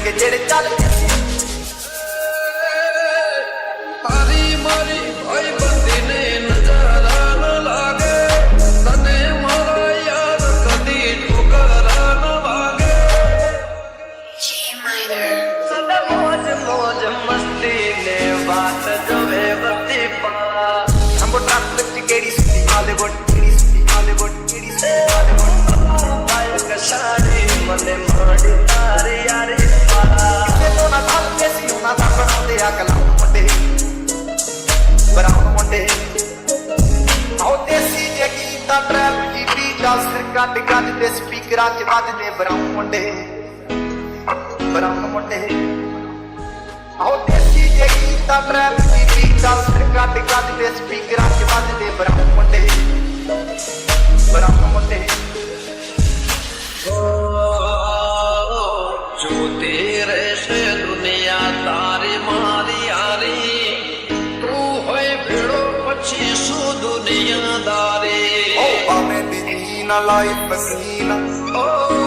के जेड़े चलते हारी मारी भाई बंदी ने नजारा न लागे तने मारा यार कदी ठुकरा न वागे सदा मौज मौज मस्ती ने बात जो है बत्ती पा हम ट्रक विच केड़ी सुती हालीवुड केड़ी सुती हालीवुड केड़ी सुती हालीवुड पाए कशाड़ी मने माड़ी तारे यारे पारा ते तो ना थाल के सी ना था बनाते अकला मुंडे ब्राउन मुंडे आओ देसी जे गीता ट्रैप की बीट सिर कट कट ते स्पीकरां च वजदे ब्राउन मुंडे आओ देसी जे गीता ट्रैप की बीट सिर कट कट ते स्पीकरां च वजदे ब्राउन मुंडे जो तेरे से दुनिया तारी मारी यारी तू होए भिड़ो पछी सु दुनियादारी ओ भावें दी ना लाइफ पसीना ओ